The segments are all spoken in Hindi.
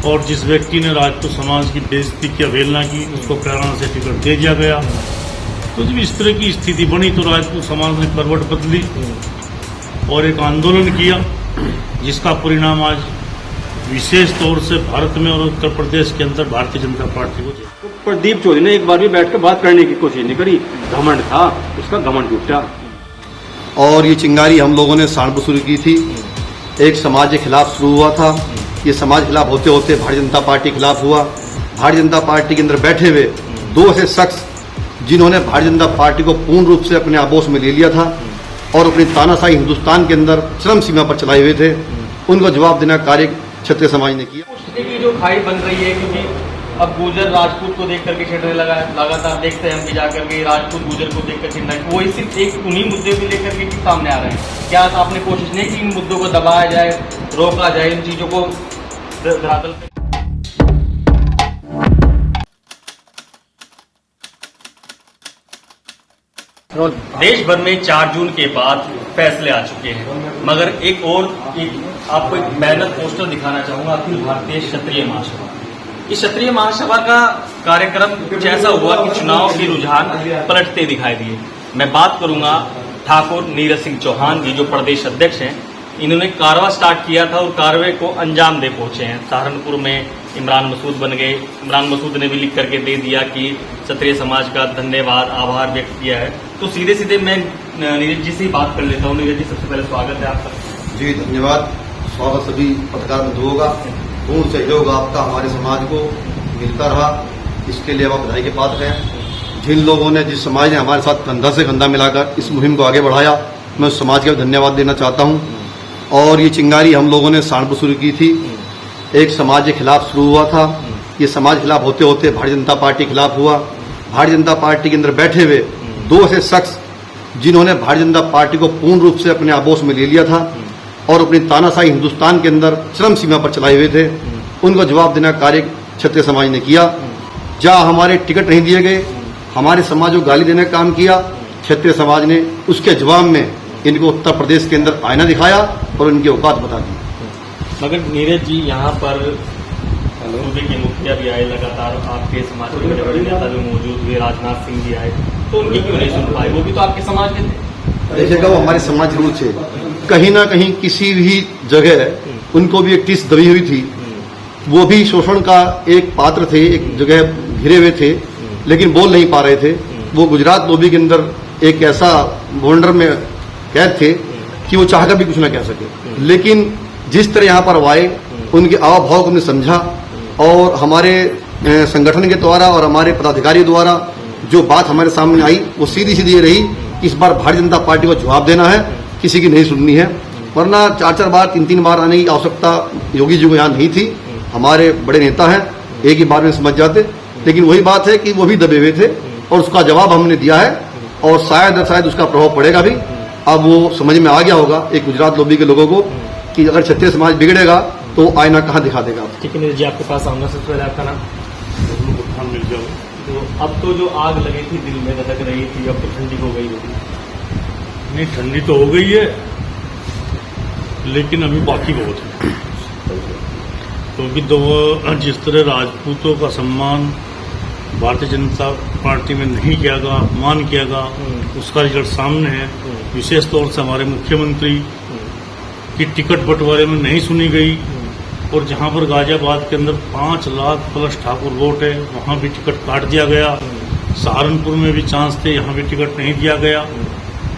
और जिस व्यक्ति ने राजपूत समाज की बेइज्जती की अवहेलना की उसको कैराना से टिकट दे दिया गया। तो जब इस तरह की स्थिति बनी तो राजपूत समाज ने करवट बदली और एक आंदोलन किया, जिसका परिणाम आज विशेष तौर से भारत में और उत्तर प्रदेश के अंदर भारतीय जनता पार्टी को। प्रदीप चौधरी ने एक बार भी बैठकर बात करने की कोशिश नहीं करी, घमंड था, उसका घमंड टूटा। और ये चिंगारी हम लोगों ने सहारनपुर शुरू की थी, एक समाज के खिलाफ शुरू हुआ था। ये समाज के खिलाफ होते होते भारतीय जनता पार्टी के खिलाफ हुआ। भारतीय जनता पार्टी के अंदर बैठे हुए दो ऐसे शख्स जिन्होंने भारतीय जनता पार्टी को पूर्ण रूप से अपने आबोश में ले लिया था और अपनी तानाशाही हिंदुस्तान के अंदर चरम सीमा पर चलाए हुए थे, उनको जवाब देना कार्य क्षत्रिय समाज ने किया। की जो खाई बन रही है, क्योंकि अब गुजर राजपूत को देख करके छिड़ने लगा, लगातार देखते हैं हम भी जाकर के राजपूत गुजर को देखकर छिड़ना, वो सिर्फ एक उन्हीं मुद्दे को लेकर के सामने आ रहे हैं। क्या आपने कोशिश नहीं की इन मुद्दों को दबाया जाए, रोका जाए, इन चीजों को धरातल पे? देश भर में 4 जून के बाद फैसले आ चुके हैं, मगर आपको एक बैनर पोस्टर दिखाना चाहूंगा अखिल भारतीय क्षत्रिय महासभा। इस क्षत्रिय महासभा का कार्यक्रम कुछ ऐसा हुआ कि चुनाव के रुझान पलटते दिखाई दिए। मैं बात करूंगा ठाकुर नीरज सिंह चौहान की, जो प्रदेश अध्यक्ष हैं। इन्होंने कारवा स्टार्ट किया था और कारवे को अंजाम दे पहुंचे हैं। सहारनपुर में इमरान मसूद बन गए। इमरान मसूद ने भी लिख करके दे दिया कि क्षत्रिय समाज का धन्यवाद, आभार व्यक्त किया है। तो सीधे सीधे मैं नीरज जी से ही बात कर लेता हूँ। नीरज जी, सबसे पहले स्वागत है आपका। जी धन्यवाद। स्वागत सभी पत्रकार बंधुओं का। पूर्ण सहयोग आपका हमारे समाज को मिलता रहा, इसके लिए आप बधाई के पात्र हैं। जिन लोगों ने, जिस समाज ने हमारे साथ कंधा से कंधा मिलाकर इस मुहिम को आगे बढ़ाया, मैं उस समाज का धन्यवाद देना चाहता हूं। और ये चिंगारी हम लोगों ने सहारनपुर शुरू की थी, एक समाज के खिलाफ शुरू हुआ था। ये समाज के खिलाफ होते होते भारतीय जनता पार्टी के खिलाफ हुआ। भारतीय जनता पार्टी के अंदर बैठे हुए दो ऐसे शख्स जिन्होंने भारतीय जनता पार्टी को पूर्ण रूप से अपने आबोश में ले लिया था और अपनी तानाशाही हिंदुस्तान के अंदर चरम सीमा पर चलाए हुए थे, उनको जवाब देना कार्य क्षत्रिय समाज ने किया। जहां हमारे टिकट नहीं दिए गए, हमारे समाज को गाली देने का काम किया, क्षत्रिय समाज ने उसके जवाब में इनको उत्तर प्रदेश के अंदर आईना दिखाया और इनकी औकात बता दी। मगर नीरज जी, यहाँ पर सूबे के मुखिया भी आए, लगातार आपके समाज के बड़े बड़े नेता भी मौजूद हुए, राजनाथ सिंह भी आए, तो उनकी क्यों नहीं सुन पाए? वो भी तो आपके समाज के थे। देखिएगा, वो हमारे समाज जरूर थे। कहीं ना कहीं किसी भी जगह उनको भी एक टीस दबी हुई थी। वो भी शोषण का एक पात्र थे, एक जगह घिरे हुए थे, लेकिन बोल नहीं पा रहे थे। वो गुजरात लोबी के अंदर एक ऐसा बॉर्डर में कैद थे कि वो चाहकर भी कुछ न कह सके। लेकिन जिस तरह यहाँ पर आए, उनके आव भाव को हमने समझा और हमारे संगठन के द्वारा और हमारे पदाधिकारी द्वारा जो बात हमारे सामने आई, वो सीधी सीधी ये रही कि इस बार भारतीय जनता पार्टी को जवाब देना है, किसी की नहीं सुननी है। वरना 4-4 बार 3-3 बार आने की आवश्यकता योगी जी को यहाँ नहीं थी। हमारे बड़े नेता हैं, एक ही बार में समझ जाते। लेकिन वही बात है कि वो भी दबे हुए थे और उसका जवाब हमने दिया है और शायद उसका प्रभाव पड़ेगा भी। अब वो समझ में आ गया होगा एक गुजरात लोबी के लोगों को कि अगर क्षत्रिय समाज बिगड़ेगा तो आईना कहाँ दिखा देगा। ठीक है नीरज जी, आपके पास आऊंगा। सबसे पहले आपका नाम? मिल जाओ। तो अब तो जो आग लगी थी, दिल में धड़क रही थी, अब तो ठंडी हो गई होगी। नहीं, ठंडी तो हो गई है, लेकिन अभी बाकी बहुत है। क्योंकि जिस तरह राजपूतों का सम्मान भारतीय जनता पार्टी में नहीं किया गया, अपमान किया गया, उसका रिजल्ट सामने है। विशेष तौर से हमारे मुख्यमंत्री की टिकट बंटवारे में नहीं सुनी गई और जहां पर गाजियाबाद के अंदर 5 लाख प्लस ठाकुर वोट है, वहां भी टिकट काट दिया गया। सहारनपुर में भी चांस थे, यहां भी टिकट नहीं दिया गया।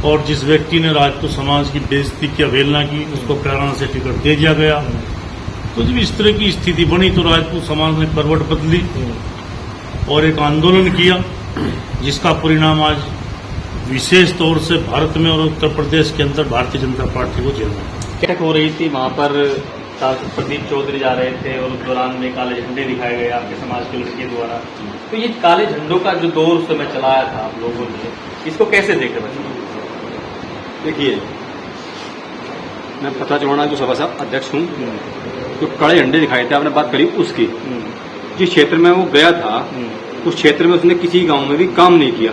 और जिस व्यक्ति ने राजपूत समाज की बेइज्जती की अवहेलना की उसको कैराना से टिकट दे दिया गया। तो जब इस तरह की स्थिति बनी तो राजपूत समाज ने करवट बदली और एक आंदोलन किया, जिसका परिणाम आज विशेष तौर से भारत में और उत्तर प्रदेश के अंदर भारतीय जनता पार्टी को झेलना है। बैठक हो रही थी, वहां पर प्रदीप चौधरी जा रहे थे और उस दौरान में काले झंडे दिखाए गए आपके समाज के लड़के द्वारा। तो ये काले झंडों का जो दौर उस समय चलाया था आप लोगों ने, इसको कैसे देख रहे हैं? देखिए, मैं पता चौहान जो सभा साहब अध्यक्ष हूँ। जो कड़े झंडे दिखाए थे, आपने बात करी उसकी। जिस क्षेत्र में वो गया था, उस क्षेत्र में उसने किसी गांव में भी काम नहीं किया।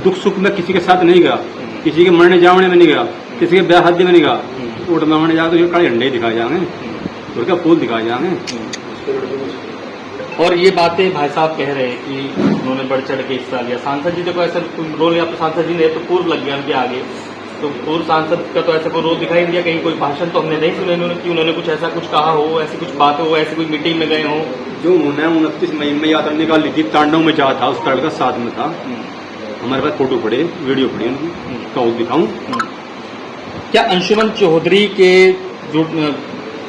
दुख सुख में किसी के साथ नहीं गया, किसी के मरने जावने में नहीं गया, किसी के ब्याह शादी में नहीं गया। उठ में जाकर तो कड़े झंडे दिखाए जाएंगे, उनका फूल दिखाए जाएंगे। और ये बातें भाई साहब कह रहे हैं कि उन्होंने बढ़ चढ़ के हिस्सा लिया। सांसद जी देखो ऐसा कोई रोल यहाँ पे सांसद जी ने तो पूर्व लग गया उनके आगे, तो पूर्व सांसद का तो ऐसा कोई रोल दिखाई नहीं दिया। कहीं कोई भाषण तो हमने नहीं सुने उन्होंने कि उन्होंने कुछ ऐसा कुछ कहा हो, ऐसी कुछ बात हो, ऐसी कोई मीटिंग में गए हो। जो उन्होंने 29 मई में यात्रा निकाली थी, तांडव में जा था, उस कड़क का साथ में था। हमारे पास फोटो पड़े, वीडियो पड़ी उनकी, कहूँ दिखाऊं। क्या अंशुमन चौधरी के जो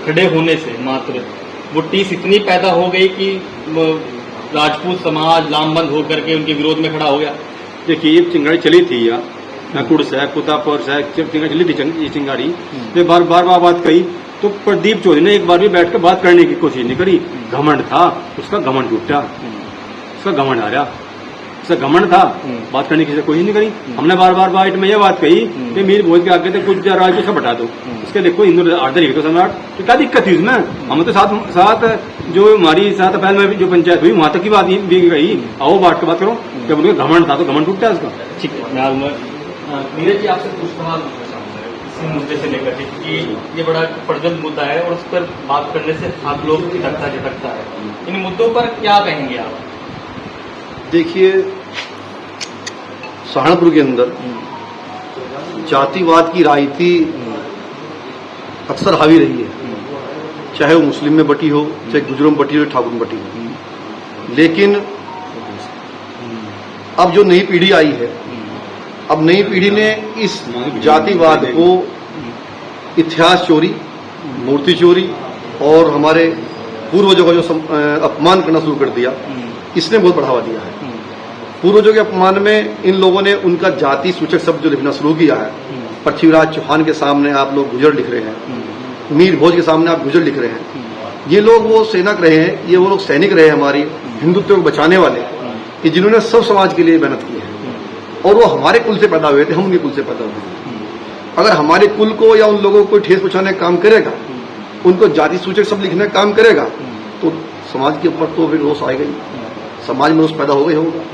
खड़े होने से मात्र वो टीस इतनी पैदा हो गई कि राजपूत समाज लामबंद होकर के उनके विरोध में खड़ा हो गया? देखिए ये चिंगारी चली थी या नकुड़ से कुतापुर से चिंगारी चली थी ये चिंगारी, तो बार बार बात कही, तो प्रदीप चौधरी ने एक बार भी बैठ कर बात करने की कोशिश नहीं करी। घमंड था उसका, घमंड टूटा, उसका घमंड आ रहा, उसका घमंड था, बात करने की कोशिश नहीं करी। हमने बार बार बाइट में ये बात कही कि मीर भोज के आगे थे कुछ राज्य से बटा दो, इसके देखो हिंदू आर्डर तो सम्राट, तो क्या दिक्कत थी उसमें? हम तो साथ जो हमारी 7 अप्रैल में जो पंचायत हुई वहां तक की बात भी गई, आओ बात की बात करो। जब उनका घमंड था तो घमंड टूटा उसका। ठीक है, मैं नीरज जी आपसे कुछ सवाल पूछना चाहूंगा इसी मुद्दे से लेकर के, क्योंकि ये बड़ा प्रज्वलित मुद्दा है और उस पर बात करने से आप लोग झटकता है। इन मुद्दों पर क्या कहेंगे आप? देखिए, सहारनपुर के अंदर जातिवाद की राजनीति अक्सर हावी रही है, चाहे वो मुस्लिम में बटी हो, चाहे गुजरों में बटी हो, ठाकुर में बटी हो। लेकिन अब जो नई पीढ़ी आई है, अब नई पीढ़ी ने इस जातिवाद को इतिहास चोरी, मूर्ति चोरी और हमारे पूर्वजों का जो अपमान करना शुरू कर दिया, इसने बहुत बढ़ावा दिया है। पूर्वजों के अपमान में इन लोगों ने उनका जाति सूचक शब्द जो लिखना शुरू किया है। पृथ्वीराज चौहान के सामने आप लोग गुजर लिख रहे हैं, मीर भोज के सामने आप गुजर लिख रहे हैं। ये लोग वो सेनक रहे हैं, ये वो लोग सैनिक रहे हैं हमारी हिंदुत्व को बचाने वाले, कि जिन्होंने सब समाज के लिए मेहनत की है। और वो हमारे कुल से पैदा हुए थे, हम उनके कुल से पैदा हुए थे। अगर हमारे कुल को या उन लोगों को ठेस पहुंचाने का काम करेगा, उनको जाति सूचक शब्द लिखने का काम करेगा, तो समाज के ऊपर तो फिर रोष आएगा ही, समाज में रोष पैदा हो गई होगा।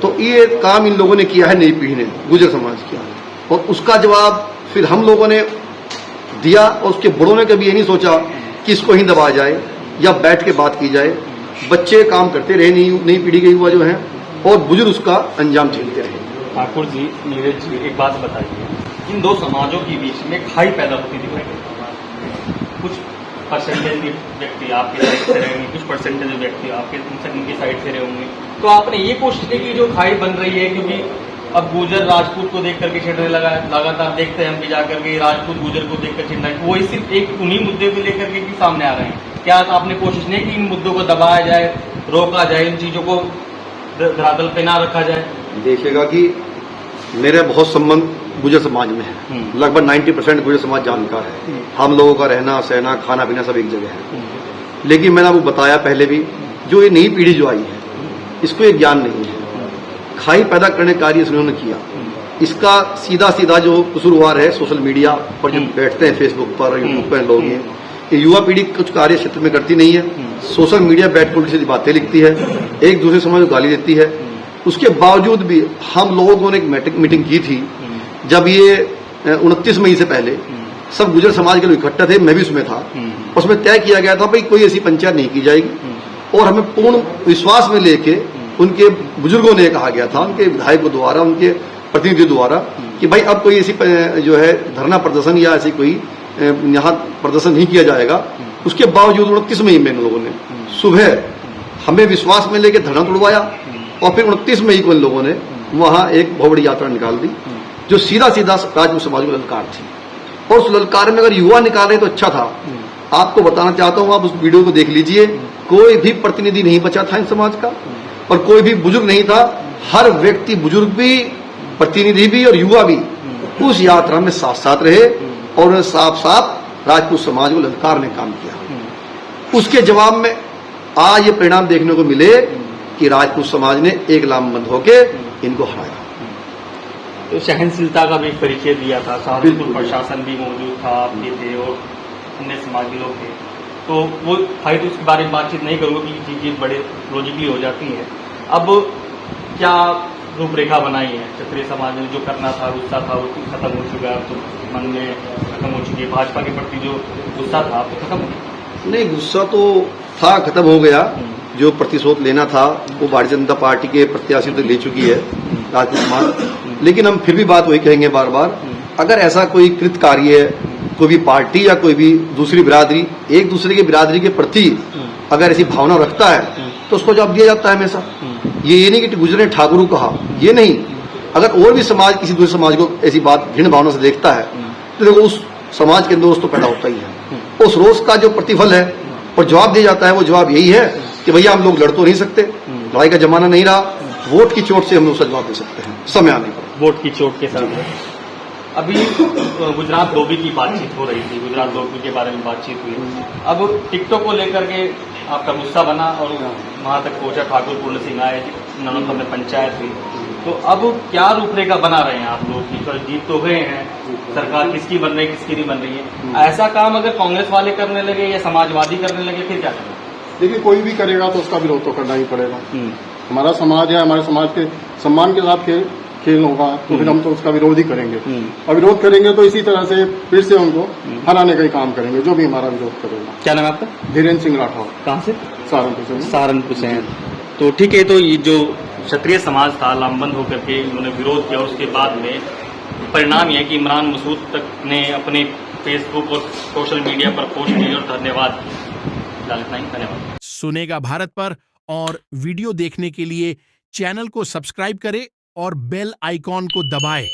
तो ये काम इन लोगों ने किया है, नई पीढ़ी ने, गुजर समाज किया, और उसका जवाब फिर हम लोगों ने दिया। और उसके बड़ों ने कभी ये नहीं सोचा कि इसको ही दबाया जाए या बैठ के बात की जाए। बच्चे काम करते रहे, नई पीढ़ी के युवा जो हैं, और बुजुर्ग उसका अंजाम झेलते रहे। ठाकुर जी, नीरज जी, एक बात बताइए, इन दो समाजों के बीच में खाई पैदा होती दिखाई देती है। कुछ परसेंटेज व्यक्ति आपके साइड से रहेंगे, कुछ परसेंटेज व्यक्ति आपके उनकी साइड से रहे होंगे। तो आपने ये कोशिश की कि जो खाई बन रही है, क्योंकि अब गुजर राजपूत को देख करके छिड़ने लगा, लगातार देखते हैं हम भी जाकर के राजपूत गुजर को देखकर छिड़ना, वो सिर्फ एक उन्हीं मुद्दे को लेकर के सामने आ रहे हैं। क्या आपने कोशिश नहीं की इन मुद्दों को दबाया जाए, रोका जाए, इन चीजों को धरातल पे ना रखा जाए? देखिएगा कि मेरे बहुत संबंध गुजर समाज में है, लगभग 90% गुजर समाज जानकार है। हम लोगों का रहना सहना खाना पीना सब एक जगह है। लेकिन मैंने आपको बताया पहले भी, जो ये नई पीढ़ी जो आई है, इसको ये ज्ञान नहीं है। खाई पैदा करने का कार्य इन्होंने किया। इसका सीधा जो कसूरवार है सोशल मीडिया पर जो बैठते हैं, फेसबुक पर, यूट्यूब पर लोग हैं, ये युवा पीढ़ी कुछ कार्य क्षेत्र में करती नहीं है। सोशल मीडिया बैठ कर उल्टी बातें लिखती है, एक दूसरे समाज को गाली देती है। उसके बावजूद भी हम लोगों ने एक मीटिंग की थी, जब ये 29 मई से पहले सब गुजर समाज के लोग इकट्ठा थे, मैं भी उसमें था। उसमें तय किया गया था भाई कोई ऐसी पंचायत नहीं की जाएगी, और हमें पूर्ण विश्वास में लेके उनके बुजुर्गों ने कहा गया था, उनके विधायकों द्वारा, उनके प्रतिनिधियों द्वारा, कि भाई अब कोई ऐसी जो है धरना प्रदर्शन या ऐसी कोई यहाँ प्रदर्शन नहीं किया जाएगा। उसके बावजूद 29 मई में इन लोगों ने सुबह हमें विश्वास में लेके धरना तोड़वाया, और फिर 29 मई को इन लोगों ने वहां एक बहुत बड़ी यात्रा निकाल दी, जो सीधा राजपूत समाज को ललकार थी। और उस ललकार में अगर युवा निकाल रहे तो अच्छा था। आपको बताना चाहता हूं, आप उस वीडियो को देख लीजिए, कोई भी प्रतिनिधि नहीं बचा था इन समाज का, और कोई भी बुजुर्ग नहीं था। हर व्यक्ति, बुजुर्ग भी, प्रतिनिधि भी और युवा भी उस यात्रा में साथ साथ रहे, और उन्होंने साफ राजपूत समाज को ललकारने काम किया। उसके जवाब में आज ये परिणाम देखने को मिले कि राजपूत समाज ने एक लामबंद होके इनको हराया। तो सहनशीलता का भी परिचय दिया था, सहारनपुर प्रशासन भी मौजूद था, आप भी थे और अन्य समाज के लोग थे। तो वो फाइट उसके बारे में बातचीत नहीं करूँगा कि चीजें बड़े लॉजिकली हो जाती हैं। अब क्या रूपरेखा बनाई है क्षत्रिय समाज ने? जो करना था, गुस्सा था, वो खत्म हो चुका है, तो मन में खत्म हो चुकी है। भाजपा के प्रति जो गुस्सा था तो खत्म हो गया? नहीं, गुस्सा तो था खत्म हो गया। जो प्रतिशोध लेना था वो भारतीय जनता पार्टी के प्रत्याशी तो ले चुकी है राजपूत समाज। लेकिन हम फिर भी बात वही कहेंगे बार बार, अगर ऐसा कोई कृत कार्य कोई भी पार्टी या कोई भी दूसरी बिरादरी एक दूसरे की बिरादरी के प्रति अगर ऐसी भावना रखता है तो उसको जवाब दिया जाता है हमेशा। ये नहीं कि गुजर ने ठाकुर को कहा, ये नहीं। अगर और भी समाज किसी दूसरे समाज को ऐसी बात घृण भावना से देखता है तो देखो उस समाज के अंदर रोष तो पैदा होता ही है। उस रोष का जो प्रतिफल है और जवाब दिया जाता है वो जवाब यही है कि भैया हम लोग लड़ तो नहीं सकते, लड़ाई का जमाना नहीं रहा, वोट की चोट से हम लोग उसका जवाब दे सकते हैं समय आने पर। वोट की चोट के साथ अभी गुजरात धोबी की बातचीत हो रही थी, गुजरात धोबी के बारे में बातचीत हुई। अब टिकटॉक को लेकर के आपका गुस्सा बना और वहां तक पहुंचा, ठाकुर पूर्ण सिंह आए, ननौत में पंचायत हुई। तो अब क्या रूपरेखा बना रहे हैं आप लोग की? तो जीत तो गए हैं, सरकार किसकी बन रही है किसकी नहीं बन रही है। ऐसा काम अगर कांग्रेस वाले करने लगे या समाजवादी करने लगे फिर क्या करना? देखिए, कोई भी करेगा तो उसका विरोध तो करना ही पड़ेगा। हमारा समाज है, हमारे समाज के सम्मान के साथ खेल होगा तो फिर हम तो उसका विरोध ही करेंगे। और विरोध करेंगे तो इसी तरह से फिर से उनको हराने का ही काम करेंगे, जो भी हमारा विरोध करेगा। क्या नाम है आपका? धीरेन्द्र सिंह राठौर। कहाँ से? सहारनपुर से। सहारनपुर से हैं। तो ठीक है, तो ये जो क्षत्रिय समाज था लामबंद होकर के उन्होंने विरोध किया और उसके बाद में परिणाम यह कि इमरान मसूद तक ने अपने फेसबुक और सोशल मीडिया पर पोस्ट की और धन्यवाद धन्यवाद। सुनेगा भारत पर और वीडियो देखने के लिए चैनल को सब्सक्राइब करें और बेल आइकॉन को दबाएं।